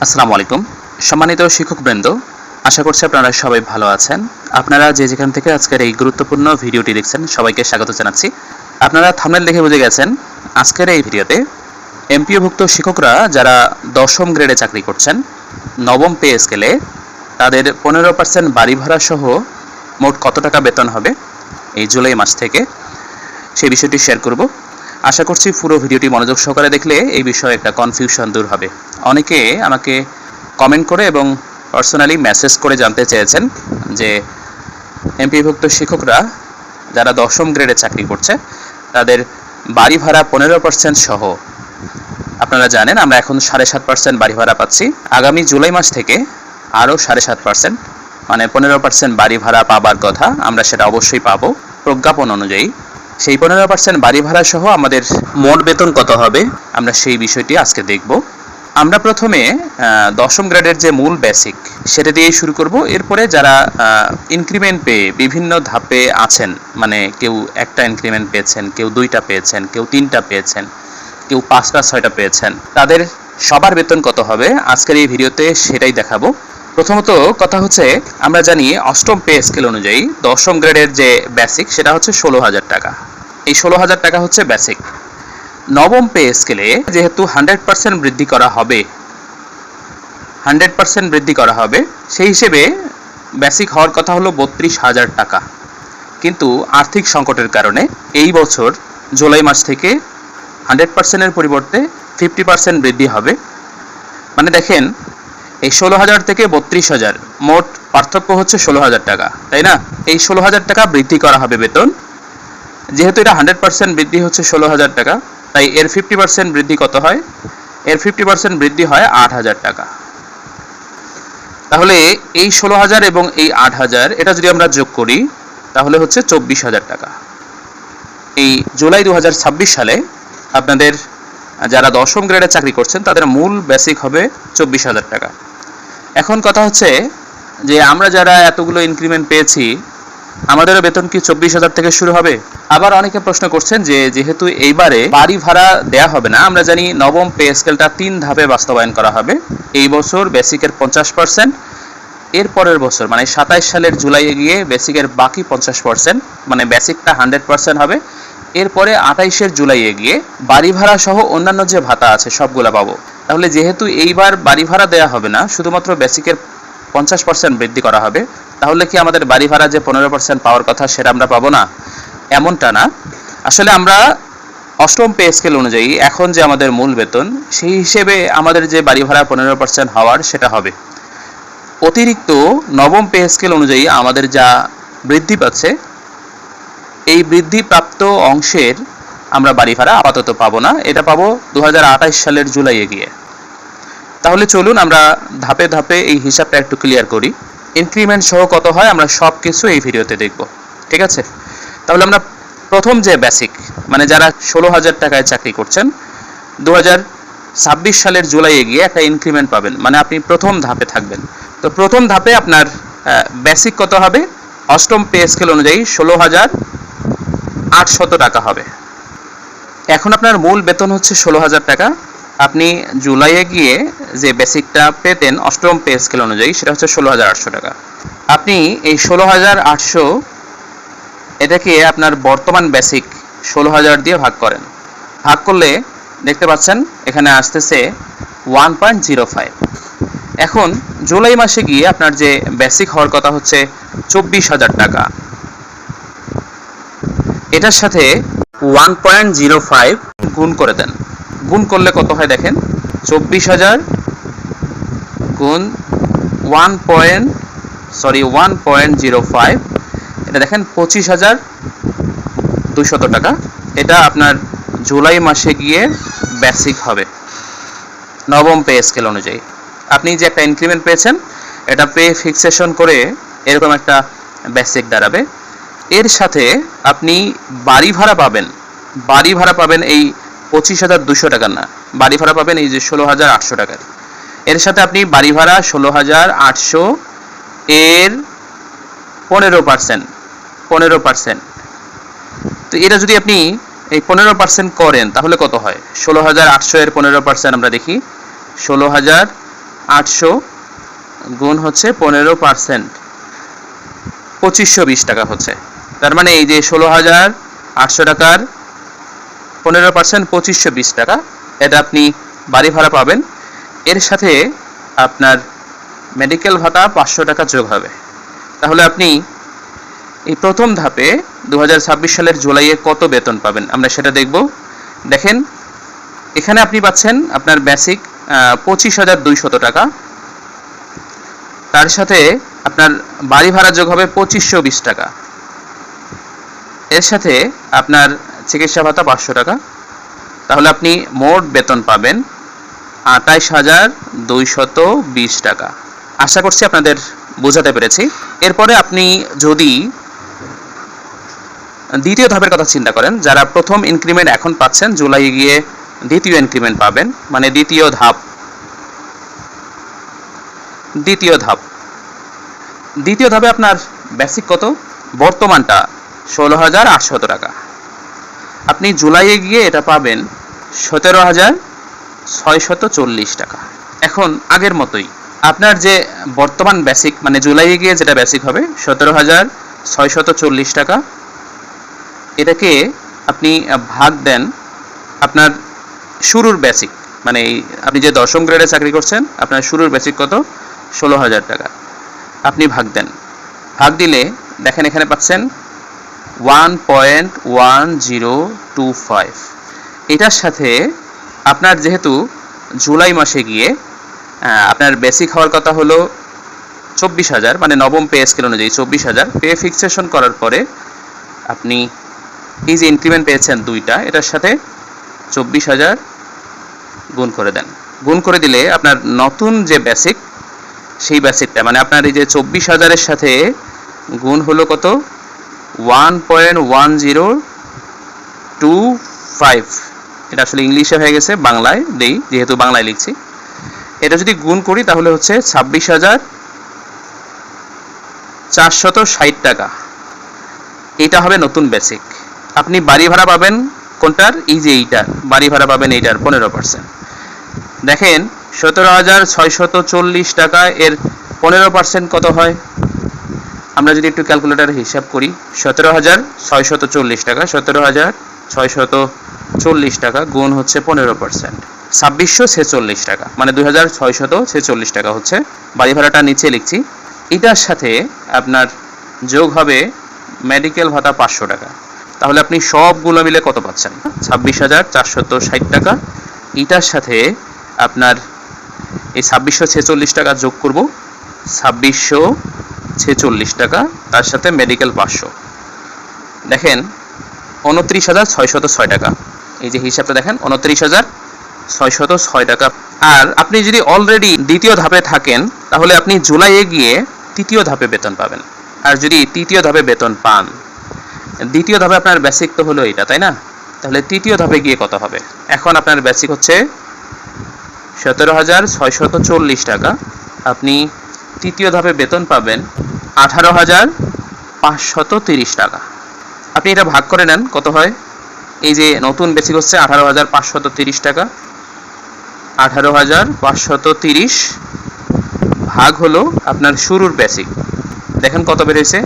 আসসালামু আলাইকুম। সম্মানিত শিক্ষকবৃন্দ, আশা করছি আপনারা সবাই ভালো আছেন। আপনারা যে যেখান থেকে আজকের এই গুরুত্বপূর্ণ ভিডিওটি দেখছেন সবাইকে স্বাগত জানাচ্ছি। আপনারা থাম্বনেল দেখে বুঝে গেছেন আজকের এই ভিডিওতে এমপিওভুক্ত শিক্ষকরা যারা 10ম গ্রেডে চাকরি করছেন, নবম পে স্কেলে তাদের 15% বাড়ি ভাড়া সহ মোট কত টাকা বেতন হবে এই জুলাই মাস থেকে, সেই বিষয়টি শেয়ার করব। আশা করছি পুরো ভিডিওটি মনোযোগ সহকারে দেখলে এই বিষয়ে একটা কনফিউশন দূর হবে। অনেকে আমাকে কমেন্ট করে এবং পার্সোনালি মেসেজ করে জানতে চেয়েছেন যে এমপিভুক্ত শিক্ষকরা যারা 10ম গ্রেডে চাকরি করছে তাদের বাড়ি ভাড়া 15% সহ, আপনারা জানেন আমরা এখন 7.5% বাড়ি ভাড়া পাচ্ছি। আগামী জুলাই মাস থেকে আরও 7.5%, মানে 15% বাড়ি ভাড়া পাবার কথা, আমরা সেটা অবশ্যই পাবো প্রজ্ঞাপন অনুযায়ী। সেই 15% বাড়ি ভাড়া সহ আমাদের মোট বেতন কত হবে আমরা সেই বিষয়টি আজকে দেখব। আমরা প্রথমে 10ম গ্রেডের যে মূল বেসিক সেটা দিয়েই শুরু করব। এরপরে যারা ইনক্রিমেন্ট পেয়ে বিভিন্ন ধাপে আছেন, মানে কেউ একটা ইনক্রিমেন্ট পেয়েছেন, কেউ 2টা পেয়েছেন, কেউ 3টা পেয়েছেন, কেউ 5টা 6টা পেয়েছেন, তাদের সবার বেতন কত হবে আজকের এই ভিডিওতে সেটাই দেখাবো। প্রথমত কথা হচ্ছে, আমরা জানি 8ম পে স্কেল অনুযায়ী 10ম গ্রেডের যে বেসিক সেটা হচ্ছে 16,000 টাকা। এই 16,000 টাকা হচ্ছে বেসিক। নবম পে স্কেলে যেহেতু 100% বৃদ্ধি করা হবে, 100% বৃদ্ধি করা হবে, সেই হিসেবে বেসিক হওয়ার কথা হলো 32,000 টাকা। কিন্তু আর্থিক সংকটের কারণে এই বছর জুলাই মাস থেকে 100%-এর পরিবর্তে 50% বৃদ্ধি হবে। মানে দেখেন, এই 16,000 থেকে 32,000, মোট পার্থক্য হচ্ছে 16,000 টাকা, তাই না? এই 16,000 টাকা বৃদ্ধি করা হবে বেতন। যেহেতু এটা 100% বৃদ্ধি হচ্ছে 16,000 টাকা, তাই এর 50% বৃদ্ধি কত হয়? এর 50% বৃদ্ধি হয় 8,000 টাকা। তাহলে এই 16,000 এবং এই 8,000 এটা যদি আমরা যোগ করি তাহলে হচ্ছে 24,000 টাকা। এই জুলাই 2026 সালে আপনাদের যারা 10ম গ্রেডে চাকরি করছেন তাদের মূল বেসিক হবে 24,000 টাকা। এখন কথা হচ্ছে যে আমরা যারা এতগুলো ইনক্রিমেন্ট পেয়েছি আমাদেরও বেতন কি 24,000 থেকে শুরু হবে? আবার অনেকে প্রশ্ন করছেন যে যেহেতু এইবারে বাড়ি ভাড়া দেয়া হবে না, আমরা জানি নবম পে স্কেলটা 3 ধাপে বাস্তবায়ন করা হবে। এই বছর বেসিকের 50%, এর পরের বছর মানে 27 সালের জুলাইয়ে গিয়ে বেসিকের বাকি 50%, মানে বেসিকটা 100% হবে। এরপরে 28-এর জুলাইয়ে গিয়ে বাড়ি ভাড়া সহ অন্যান্য যে ভাতা আছে সবগুলো পাবো। তাহলে যেহেতু এইবার বাড়ি ভাড়া দেয়া হবে না, শুধুমাত্র বেসিকের 50% বৃদ্ধি করা হবে, তাহলে কি আমাদের বাড়ি ভাড়া যে 15% পাওয়ার কথা সেটা আমরা পাবো না? এমনটা না। আসলে আমরা 8ম পে স্কেল অনুযায়ী এখন যে আমাদের মূল বেতন, সেই হিসেবে আমাদের যে বাড়ি ভাড়া 15% হওয়ার সেটা হবে। অতিরিক্ত নবম পে স্কেল অনুযায়ী আমাদের যা বৃদ্ধি পাচ্ছে, এই বৃদ্ধিপ্রাপ্ত অংশের আমরা বাড়ি ভাড়া আপাতত পাবো না, এটা পাবো 2028 সালের জুলাইয়ে গিয়ে। তাহলে চলুন আমরা ধাপে ধাপে এই হিসাবটা একটু ক্লিয়ার করি। ইনক্রিমেন্ট সহ কত হয় আমরা সব কিছু এই ভিডিওতে দেখব, ঠিক আছে? তাহলে আমরা প্রথম যে বেসিক, মানে যারা 16,000 টাকায় চাকরি করছেন, 2026 সালের জুলাইয়ে গিয়ে একটা ইনক্রিমেন্ট পাবেন, মানে আপনি প্রথম ধাপে থাকবেন। তো প্রথম ধাপে আপনার বেসিক কত হবে? 8ম পে স্কেল অনুযায়ী 16,800 টাকা হবে। এখন আপনার মূল বেতন হচ্ছে 16,000 টাকা। আপনি জুলাইয়ে গিয়ে যে বেসিকটা পেতেন 8ম পে স্কেল অনুযায়ী সেটা হচ্ছে 16,800 টাকা। আপনি এই 16,800 এটাকে আপনার বর্তমান বেসিক 16,000 দিয়ে ভাগ করেন। ভাগ করলে দেখতে পাচ্ছেন এখানে আসতেছে 1.05। এখন জুলাই মাসে গিয়ে আপনার যে বেসিক হওয়ার কথা হচ্ছে 24,000 টাকা, এটার সাথে 1.05 গুণ করে দেন। গুণ করলে কত হয় দেখেন, 24,000 গুণ 1.05, এটা দেখেন 25,200 টাকা। এটা আপনার জুলাই মাসে গিয়ে বেসিক হবে নবম পে স্কেল অনুযায়ী। আপনি যে একটা ইনক্রিমেন্ট পেয়েছেন এটা পে ফিক্সেশন করে এরকম একটা বেসিক দাঁড়াবে। এর সাথে আপনি বাড়ি ভাড়া পাবেন, বাড়ি ভাড়া পাবেন এই 25,200 টাকার না, বাড়ি ভাড়া পাবেন এই যে 16,800 টাকার। এর সাথে আপনি বাড়ি ভাড়া 16,800 এর 15%। তো এটা যদি আপনি এই 15% করেন তাহলে কত হয়? 16,800 এর 15% আমরা দেখি, 16,000 800 গুণ হচ্ছে 15%, 2520 টাকা হচ্ছে। তার মানে এই যে 16,800 টাকার 15% 2520 টাকা, এটা আপনি বাড়ি ভাড়া পাবেন। এর সাথে আপনার মেডিকেল ভাতা 500 টাকা যোগ হবে। তাহলে আপনি এই প্রথম ধাপে 2026 সালের জুলাইয়ে কত বেতন পাবেন আমরা সেটা দেখব। দেখেন, এখানে আপনি পাচ্ছেন আপনার বেসিক 25,200 টাকা, তার সাথে আপনার বাড়ি ভাড়া যোগ হবে 2520 টাকা, এর সাথে আপনার চিকিৎসা ভাতা 500 টাকা। তাহলে আপনি মোট বেতন পাবেন 28,220 টাকা। আশা করছি আপনাদের বোঝাতে পেরেছি। এরপরে আপনি যদি দ্বিতীয় ধাপের কথা চিন্তা করেন, যারা প্রথম ইনক্রিমেন্ট এখন পাচ্ছেন, জুলাই গিয়ে দ্বিতীয় ইনক্রিমেন্ট পাবেন, মানে দ্বিতীয় ধাপে আপনার বেসিক কত? বর্তমানটা 16,800 টাকা, আপনি জুলাইয়ে গিয়ে এটা পাবেন 17,640 টাকা। এখন আগের মতোই আপনার যে বর্তমান বেসিক, মানে জুলাইয়ে গিয়ে যেটা বেসিক হবে 17,640 টাকা, এটাকে আপনি ভাগ দেন আপনার শুরুর বেসিক, মানে আপনি যে 10ম গ্রেডে চাকরি করছেন, আপনার শুরুর বেসিক কত? 16,000 টাকা। আপনি ভাগ দেন, ভাগ দিলে দেখেন এখানে পাচ্ছেন 1.1025। এটার সাথে আপনার যেহেতু জুলাই মাসে গিয়ে আপনার বেসিক হওয়ার কথা হলো 24,000, মানে নবম পে স্কেল অনুযায়ী 24,000, পে ফিক্সেশন করার পরে আপনি এই যে ইনক্রিমেন্ট পেয়েছেন দুইটা, এটার সাথে 24,000 গুণ করে দেন। গুণ করে দিলে আপনার নতুন যে বেসিক, সেই বেসিকটা মানে আপনার এই যে 24,000-এর সাথে গুণ হলো কত? 1.1025। এটা আসলে ইংলিশে হয়ে গেছে, বাংলায় দেই যেহেতু বাংলায় লিখছি। এটা যদি গুণ করি তাহলে হচ্ছে 26,460 টাকা। এটা হবে নতুন বেসিক। আপনি বাড়ি ভাড়া পাবেন কোনটার? এই যে এইটার বাড়ি ভাড়া পাবেন, এইটার 15%। দেখেন 17,640 টাকা, এর 15% কত হয়? আমরা যদি একটু ক্যালকুলেটারে হিসাব করি, 17,640 টাকা, 17,640 টাকা গুণ হচ্ছে 15%, 2,646 টাকা, মানে 2,646 টাকা হচ্ছে। বাড়ি ভাড়াটা নিচে লিখছি। এটার সাথে আপনার যোগ হবে মেডিকেল ভাতা 500 টাকা। তাহলে আপনি সবগুলো মিলে কত পাচ্ছেন? 26,460 টাকা। এটার সাথে আপনার এই 2,646 টাকা যোগ করব, 2,646 টাকা, তার সাথে মেডিকেল 500, দেখেন 29,606 টাকা। এই যে হিসাবটা দেখেন, 29,606 টাকা। আর আপনি যদি অলরেডি দ্বিতীয় ধাপে থাকেন, তাহলে আপনি জুলাইয়ে গিয়ে তৃতীয় ধাপে বেতন পাবেন। আর যদি তৃতীয় ধাপে বেতন পান, দ্বিতীয় ধাপে আপনার বেসিক তো হলো এটা, তাই না? তাহলে তৃতীয় ধাপে গিয়ে কত হবে? এখন আপনার বেসিক হচ্ছে 17,640 টাকা, আপনি তৃতীয় ধাপে বেতন পাবেন 18,530 টাকা। আপনি এটা ভাগ করে নেন, কত হয়? এই যে নতুন বেসিক হচ্ছে 18,530 টাকা, 18,530 ভাগ হলো আপনার শুরুর বেসিক, দেখেন কত বেড়েছে?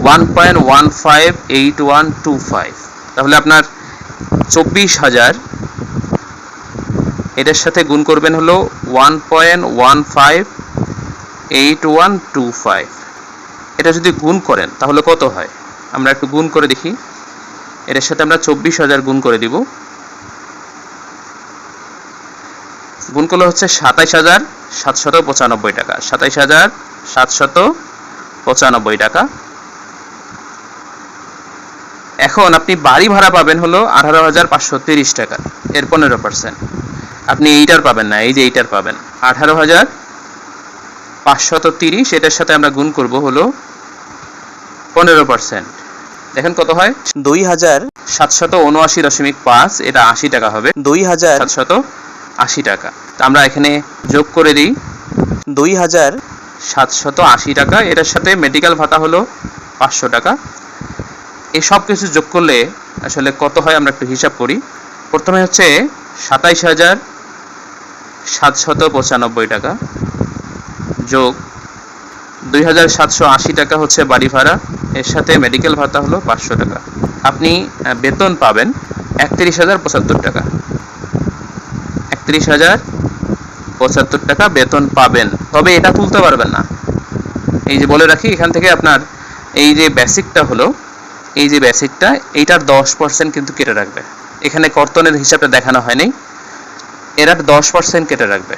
1.158125। তাহলে আপনার 24,000 এটার সাথে গুণ করবেন হলো 1.158125। এটা যদি গুণ করেন তাহলে কত হয়? আমরা একটু গুণ করে দেখি। এটার সাথে আমরা 24,000 গুণ করে দিব। গুণ করলে হচ্ছে 27,795 টাকা, 27,795 টাকা। এখন আপনি বাড়ি ভাড়া পাবেন হলো 18,530 টাকা, এর 15%। আপনি এইটার পাবেন না, এই যে এইটার পাবেন 18,530, এটার সাথে আমরা গুণ করব হলো 15%। দেখেন কত হয়? 2,779.5, এটা 80 টাকা হবে, 2,780 টাকা। আমরা এখানে যোগ করে দিই 2,780 টাকা, এটার সাথে মেডিকেল ভাতা হলো 500 টাকা। এই সব কিছু যোগ করলে আসলে কত হয় আমরা একটু হিসাব করি। প্রথমে হচ্ছে 795 টাকা যোগ 2780 টাকা হচ্ছে বাড়ি ভাড়া, এর সাথে মেডিকেল ভাতা হলো 500 টাকা। আপনি বেতন পাবেন 31,075 টাকা। 31,075 টাকা বেতন পাবেন, তবে এটা তুলতে পারবেন না। এই যে বলে রাখি, এখান থেকে আপনার এই যে বেসিকটা হলো, এই যে বেসিকটা, এইটার 10% কিন্তু কেটে রাখবে। এখানে কর্তনের হিসাবটা দেখানো হয়নি, এরা 10% কেটে রাখবে।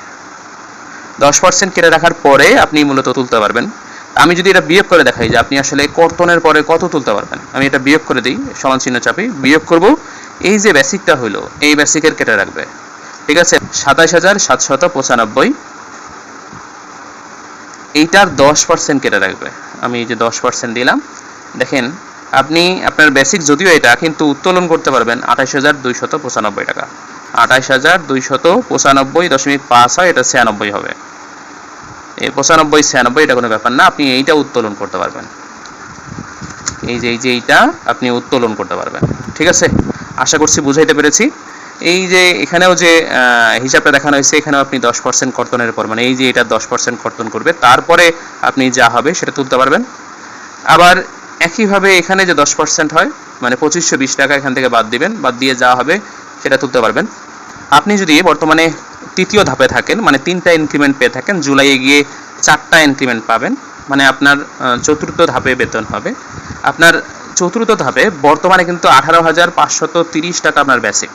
10% কেটে রাখার পরে আপনি মূলত তুলতে পারবেন। আমি যদি এটা বিয়োগ করে দেখাই যে আপনি আসলে কর্তনের পরে কত তুলতে পারবেন, আমি এটা বিয়োগ করে দিই, সমান চিহ্ন চাপি, বিয়োগ করব। এই যে বেসিকটা হলো, এই বেসিকের কেটে রাখবে, ঠিক আছে। 27,795, এইটার 10% কেটে রাখবে। আমি এই যে 10% দিলাম, দেখেন আপনি আপনার বেসিক যদিও এটা, কিন্তু উত্তোলন করতে পারবেন 28,295 টাকা। 28,295.5 হয়, এটা 96 হবে। এই 95 96 এটা কোনো ব্যাপার না, আপনি এইটা উত্তোলন করতে পারবেন। এই যে এইটা আপনি উত্তোলন করতে পারবেন, ঠিক আছে। আশা করছি বুঝাইতে পেরেছি। এই যে এখানেও যে হিসাবটা দেখানো হয়েছে, এখানেও আপনি 10% কর্তনের পর, মানে এই যে এটা 10% কর্তন করবে, তারপরে আপনি যা হবে সেটা তুলতে পারবেন। আবার একইভাবে এখানে যে 10% হয়, মানে 2520 টাকা এখান থেকে বাদ দিবেন, বাদ দিয়ে যা হবে সেটা তুলতে পারবেন। আপনি যদি বর্তমানে তৃতীয় ধাপে থাকেন, মানে 3টা ইনক্রিমেন্ট পেয়ে থাকেন, জুলাইয়ে গিয়ে 4টা ইনক্রিমেন্ট পাবেন, মানে আপনার চতুর্থ ধাপে বেতন হবে। আপনার চতুর্থ ধাপে বর্তমানে কিন্তু 18,530 টাকা আপনার বেসিক।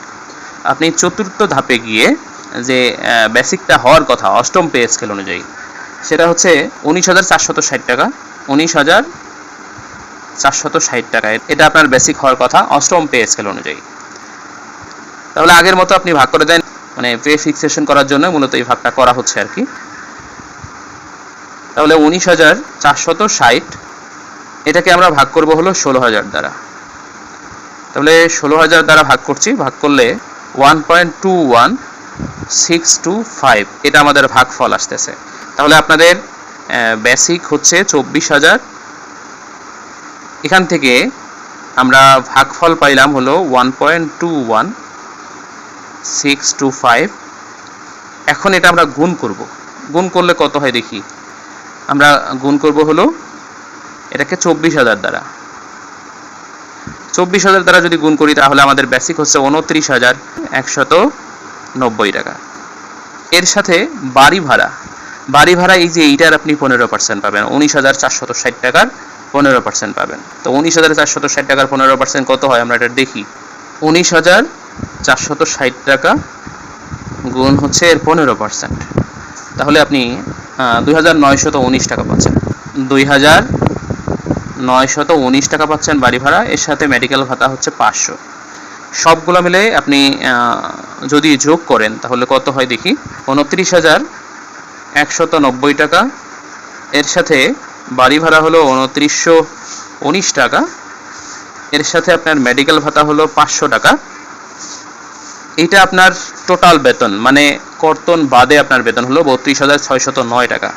আপনি চতুর্থ ধাপে গিয়ে যে বেসিকটা হওয়ার কথা অষ্টম পে স্কেল অনুযায়ী, সেটা হচ্ছে 19,460 টাকা। 19,460 টাকা এটা আপনার বেসিক হওয়ার কথা অষ্টম পে স্কেল অনুযায়ী। তাহলে আগের মতো আপনি ভাগ করে দেন, মানে পে ফিক্সেশন করার জন্য মূলত এই ভাগটা করা হচ্ছে আর কি। তাহলে 19,460 এটাকে আমরা ভাগ করব হলো 16,000 দ্বারা। তাহলে 16,000 দ্বারা ভাগ করছি, ভাগ করলে 1.21625 এটা আমাদের ভাগফল আসতেছে। তাহলে আপনাদের বেসিক হচ্ছে 24,000, এখান থেকে আমরা ভাগফল পাইলাম হলো 1.21625। এখন এটা আমরা গুণ করব, গুণ করলে কত হয় দেখি। আমরা গুণ করব হলো এটাকে 24,000 দ্বারা। 24,000 দ্বারা যদি গুণ করি, তাহলে আমাদের বেসিক হচ্ছে 29,190 টাকা। এর সাথে বাড়ি ভাড়া, এই যে এইটার আপনি 15% পাবেন, 19,460 টাকার 15% পাবেন। তো 19,460 টাকার 15% কত হয় আমরা এটা দেখি। 19,460 টাকা গুণ হচ্ছে এর 15%, তাহলে আপনি 2,919 টাকা পাচ্ছেন। 2,919 টাকা পাচ্ছেন বাড়ি ভাড়া, এর সাথে মেডিকেল ভাতা হচ্ছে 500। সবগুলো মিলে আপনি যদি যোগ করেন তাহলে কত হয় দেখি। 29,190 টাকা, এর সাথে বাড়ি ভাড়া হলো 2919 টাকা, এর সাথে আপনার মেডিকেল ভাতা হলো 500 টাকা। এইটা আপনার টোটাল বেতন, মানে কর্তন বাদে আপনার বেতন হলো 32,609 টাকা।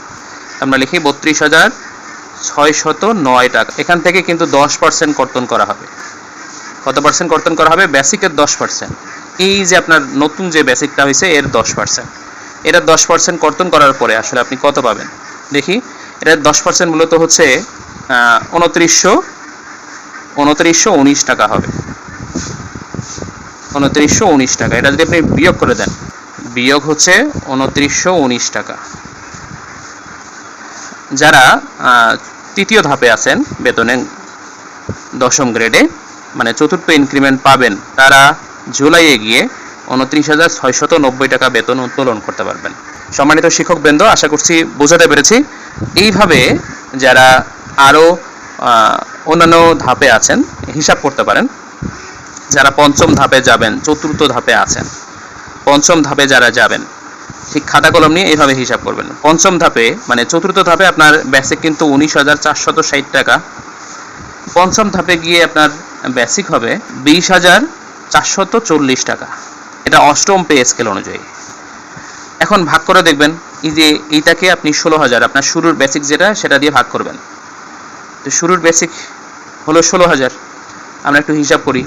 আমরা লিখি 32,609 টাকা। এখান থেকে কিন্তু 10% কর্তন করা হবে। কত পার্সেন্ট কর্তন করা হবে? বেসিকের 10%। এই যে আপনার নতুন যে বেসিকটা হয়েছে এর 10%, এটা 10% কর্তন করার পরে আসলে আপনি কত পাবেন দেখি। এটা 10% মূলত হচ্ছে 2919 টাকা হবে। 2919 টাকা, এটা যদি আপনি বিয়োগ করে দেন, বিয়োগ হচ্ছে 2919 টাকা। যারা তৃতীয় ধাপে আছেন বেতনে 10ম গ্রেডে, মানে চতুর্থ ইনক্রিমেন্ট পাবেন, তারা জুলাইয়ে গিয়ে 29,690 টাকা বেতন উত্তোলন করতে পারবেন। সম্মানিত শিক্ষকবৃন্দ, আশা করছি বোঝাতে পেরেছি। এইভাবে যারা আরও অন্যান্য ধাপে আছেন হিসাব করতে পারেন। যারা পঞ্চম ধাপে যাবেন, চতুর্থ ধাপে আছেন, পঞ্চম ধাপে যারা যাবেন, ঠিক খাতা কলম নিয়ে এইভাবে হিসাব করবেন। পঞ্চম ধাপে মানে চতুর্থ ধাপে আপনার বেসিক কিন্তু 19,460 টাকা। পঞ্চম ধাপে গিয়ে আপনার বেসিক হবে 20,440 টাকা। এটা অষ্টম পে স্কেল অনুযায়ী। এখন ভাগ করে দেখবেন, এই যে এইটাকে আপনি 16,000 আপনার শুরুর বেসিক যেটা সেটা দিয়ে ভাগ করবেন। তো শুরুর বেসিক হলো 16,000, আমরা একটু হিসাব করি।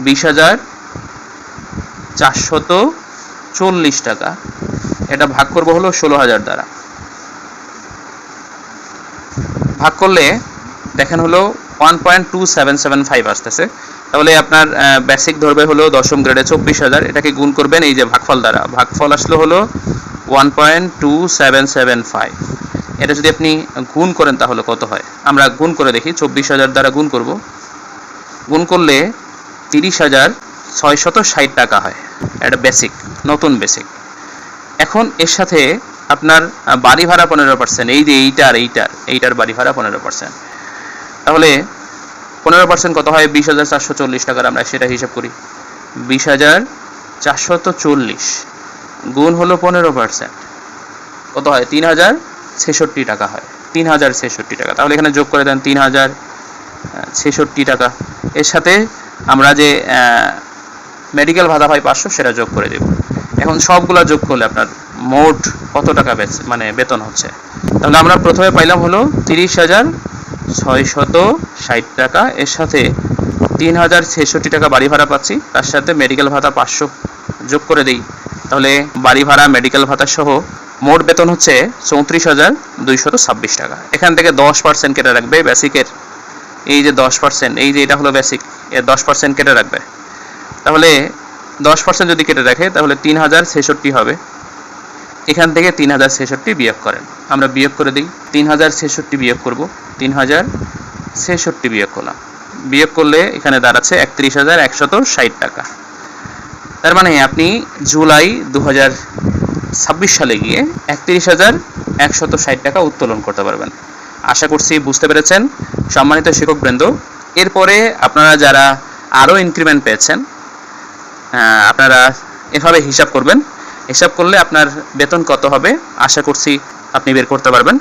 20,440 টাকা এটা ভাগ করব হলো 16,000 দ্বারা। ভাগ করলে দেখেন হলো 1.2775 আসতেছে। তাহলে আপনার বেসিক ধরবে হলো দশম গ্রেডে 24,000, এটাকে গুণ করবেন এই যে ভাগফল দ্বারা, ভাগফল আসলো হলো 1.2775। এটা যদি আপনি গুণ করেন তাহলে কত হয়, আমরা গুণ করে দেখি। 24,000 দ্বারা গুণ করব, গুণ করলে 30,660 টাকা হয়। এটা বেসিক, নতুন বেসিক। এখন এর সাথে আপনার বাড়ি ভাড়া 15%, এই যে এইটার বাড়ি ভাড়া 15%। তাহলে 15% কত হয়? 20,440 টাকার, আমরা সেটা হিসাব করি। 20,440 গুণ হলো 15%, কত হয়? 3,066 টাকা হয়। 3,066 টাকা। তাহলে এখানে যোগ করে দেন 3,066 টাকা। এর সাথে আমরা যে মেডিকেল ভাতা পাই 500, সেটা যোগ করে দেব। এখন সবগুলা যোগ করলে আপনার মোট কত টাকা মানে বেতন হচ্ছে? তাহলে আমরা প্রথমে পাইলাম হলো 30,660 টাকা, এর সাথে 3,066 টাকা বাড়ি ভাড়া পাচ্ছি, তার সাথে মেডিকেল ভাতা 500 যোগ করে দিই। তাহলে বাড়ি ভাড়া, মেডিকেল ভাতা সহ মোট বেতন হচ্ছে 34,226 টাকা। এখান থেকে 10% কেটে রাখবে বেসিকের, এই যে 10%, এই যে এটা হলো বেসিক, এর 10% কেটে রাখবে। তাহলে 10% যদি কেটে রাখে তাহলে 3,066 হবে। এখান থেকে 3,066 বিয়োগ করেন, আমরা বিয়োগ করে দিই। 3,066 বিয়োগ করব, 3,066 বিয়োগ করলাম, বিয়োগ করলে এখানে দাঁড়াচ্ছে 31,160 টাকা। তার মানে আপনি জুলাই 2026 সালে গিয়ে 31,160 টাকা উত্তোলন করতে পারবেন। আশা করছি বুঝতে পেরেছেন সম্মানিত শিক্ষকবৃন্দ। এরপরে আপনারা যারা আরও ইনক্রিমেন্ট পেয়েছেন, আপনারা এভাবে হিসাব করবেন। হিসাব করলে আপনার বেতন কত হবে আশা করছি আপনি বের করতে পারবেন।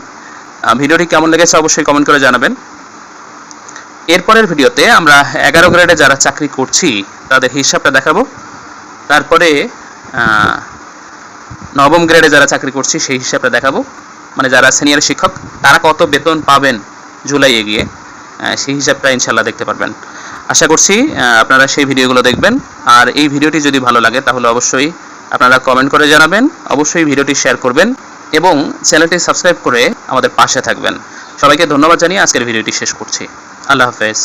ভিডিওটি কেমন লেগেছে অবশ্যই কমেন্ট করে জানাবেন। এরপরের ভিডিওতে আমরা 11 গ্রেডে যারা চাকরি করছি তাদের হিসাবটা দেখাবো। তারপরে 9ম গ্রেডে যারা চাকরি করছি সেই হিসাবটা দেখাবো, মানে যারা সিনিয়র শিক্ষক তারা কত বেতন পাবেন জুলাইয়ে গিয়ে, সেই হিসাবটা ইনশাল্লাহ দেখতে পারবেন। আশা করছি আপনারা সেই ভিডিওগুলো দেখবেন। আর এই ভিডিওটি যদি ভালো লাগে তাহলে অবশ্যই আপনারা কমেন্ট করে জানাবেন, অবশ্যই ভিডিওটি শেয়ার করবেন এবং চ্যানেলটি সাবস্ক্রাইব করে আমাদের পাশে থাকবেন। সবাইকে ধন্যবাদ জানিয়ে আজকের ভিডিওটি শেষ করছি। আল্লাহ হাফেজ।